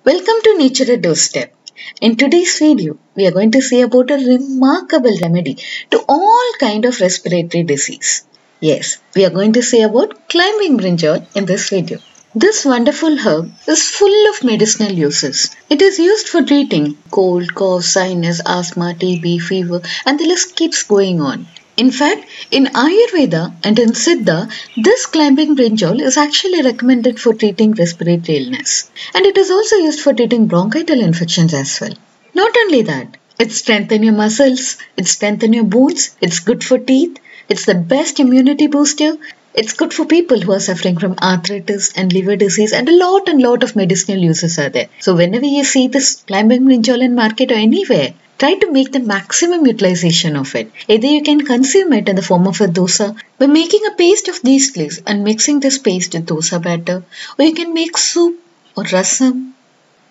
Welcome to Nature at Doorstep. In today's video, we are going to see about a remarkable remedy to all kind of respiratory disease. Yes, we are going to see about climbing brinjal in this video. This wonderful herb is full of medicinal uses. It is used for treating cold, cough, sinus, asthma, TB, fever, and the list keeps going on. In fact, in Ayurveda and in Siddha, this climbing brinjal is actually recommended for treating respiratory illness. And it is also used for treating bronchial infections as well. Not only that, it strengthens your muscles, it strengthens your bones, it's good for teeth, it's the best immunity booster, it's good for people who are suffering from arthritis and liver disease, and a lot of medicinal uses are there. So whenever you see this climbing brinjal in market or anywhere, try to make the maximum utilization of it. Either you can consume it in the form of a dosa by making a paste of these leaves and mixing this paste with dosa batter, or you can make soup or rasam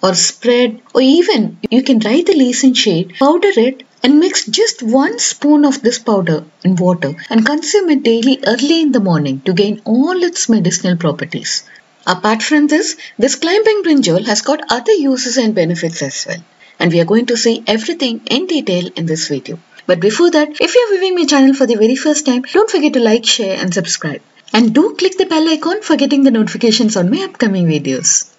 or spread, or even you can dry the leaves in shade, powder it and mix just 1 spoon of this powder in water and consume it daily early in the morning to gain all its medicinal properties. Apart from this climbing brinjal has got other uses and benefits as well. And we are going to see everything in detail in this video. But before that, if you are viewing my channel for the very first time, don't forget to like, share and subscribe. And do click the bell icon for getting the notifications on my upcoming videos.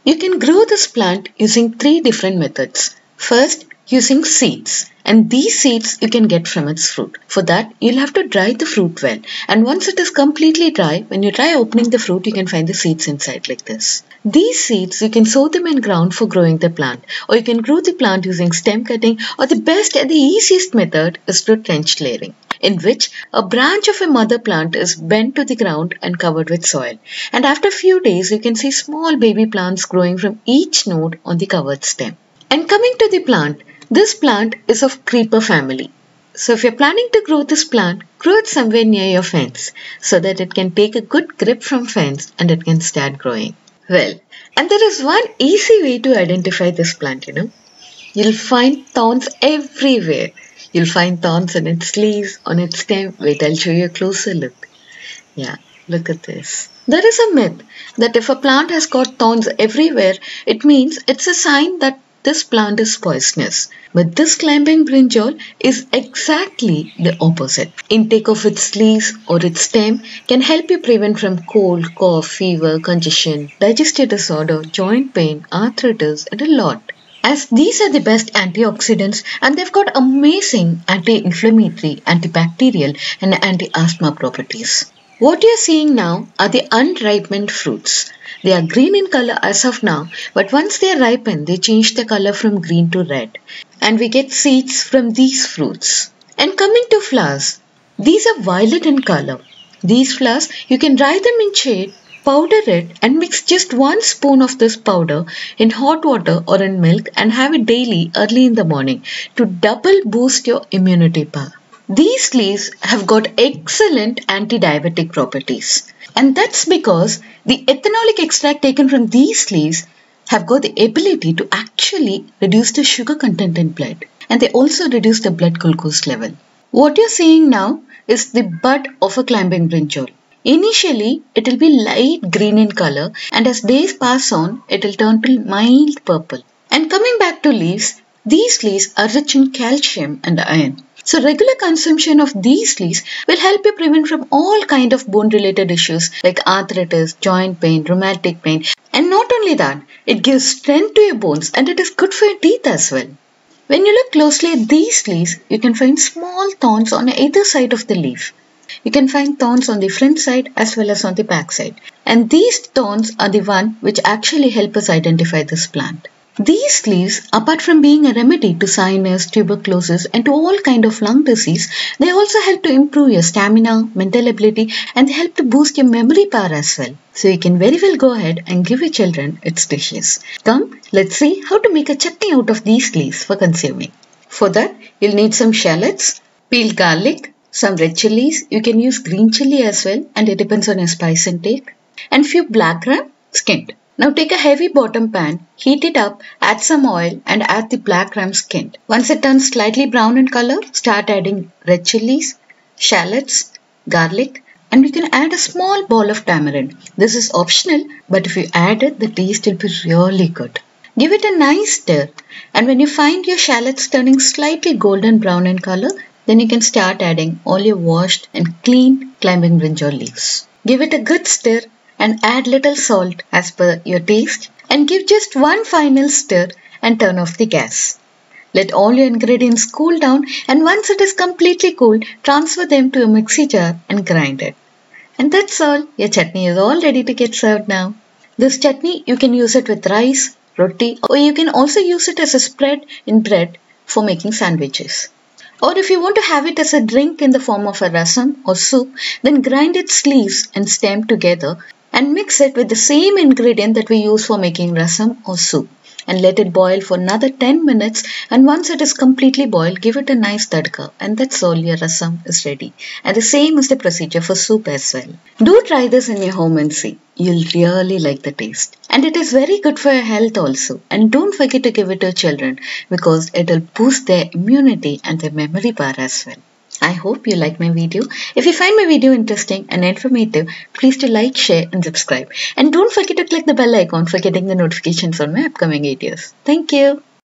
You can grow this plant using 3 different methods. First, using seeds, and these seeds you can get from its fruit. For that, you'll have to dry the fruit well, and once it is completely dry, when you try opening the fruit, you can find the seeds inside like this. These seeds, you can sow them in ground for growing the plant, or you can grow the plant using stem cutting, or the best and the easiest method is through trench layering, in which a branch of a mother plant is bent to the ground and covered with soil. And after a few days, you can see small baby plants growing from each node on the covered stem. And coming to the plant, this plant is of creeper family. So if you're planning to grow this plant, grow it somewhere near your fence so that it can take a good grip from fence and it can start growing. Well, and there is one easy way to identify this plant, You'll find thorns everywhere. You'll find thorns on its leaves, on its stem. Wait, I'll show you a closer look. Yeah, look at this. There is a myth that if a plant has got thorns everywhere, it means it's a sign that this plant is poisonous. But this climbing brinjal is exactly the opposite. Intake of its leaves or its stem can help you prevent from cold, cough, fever, congestion, digestive disorder, joint pain, arthritis, and a lot. As these are the best antioxidants and they've got amazing anti-inflammatory, antibacterial and anti-asthma properties. What you're seeing now are the unripened fruits. They are green in color as of now, but once they are ripened, they change the color from green to red. And we get seeds from these fruits. And coming to flowers, these are violet in color. These flowers, you can dry them in shade, powder it and mix just 1 spoon of this powder in hot water or in milk and have it daily early in the morning to double boost your immunity power. These leaves have got excellent anti-diabetic properties, and that's because the ethanolic extract taken from these leaves have got the ability to actually reduce the sugar content in blood, and they also reduce the blood glucose level. What you're seeing now is the bud of a climbing brinjal. Initially, it will be light green in color, and as days pass on, it will turn to mild purple. And coming back to leaves, these leaves are rich in calcium and iron. So regular consumption of these leaves will help you prevent from all kind of bone related issues like arthritis, joint pain, rheumatic pain. And not only that, it gives strength to your bones and it is good for your teeth as well. When you look closely at these leaves, you can find small thorns on either side of the leaf. You can find thorns on the front side as well as on the back side. And these thorns are the one which actually help us identify this plant. These leaves, apart from being a remedy to sinus, tuberculosis and to all kind of lung disease, they also help to improve your stamina, mental ability and they help to boost your memory power as well. So you can very well go ahead and give your children its dishes. Come, let's see how to make a chutney out of these leaves for consuming. For that, you'll need some shallots, peeled garlic, some red chilies. You can use green chili as well and it depends on your spice intake. And few black gram skinned. Now take a heavy bottom pan, heat it up, add some oil and add the black gram skinned. Once it turns slightly brown in color, start adding red chilies, shallots, garlic and we can add a small ball of tamarind. This is optional but if you add it, the taste will be really good. Give it a nice stir, and when you find your shallots turning slightly golden brown in color, then you can start adding all your washed and clean climbing brinjal leaves. Give it a good stir and add little salt as per your taste, and give just one final stir and turn off the gas. Let all your ingredients cool down, and once it is completely cool, transfer them to a mixie jar and grind it. And that's all. Your chutney is all ready to get served now. This chutney, you can use it with rice, roti, or you can also use it as a spread in bread for making sandwiches. Or if you want to have it as a drink in the form of a rasam or soup, then grind its leaves and stem together and mix it with the same ingredient that we use for making rasam or soup, and let it boil for another 10 minutes, and once it is completely boiled, give it a nice tadka, and that's all, your rasam is ready. And the same is the procedure for soup as well. Do try this in your home and see. You'll really like the taste. And it is very good for your health also. And don't forget to give it to children, because it will boost their immunity and their memory power as well. I hope you like my video. If you find my video interesting and informative, please do like, share and subscribe. And don't forget to click the bell icon for getting the notifications on my upcoming videos. Thank you.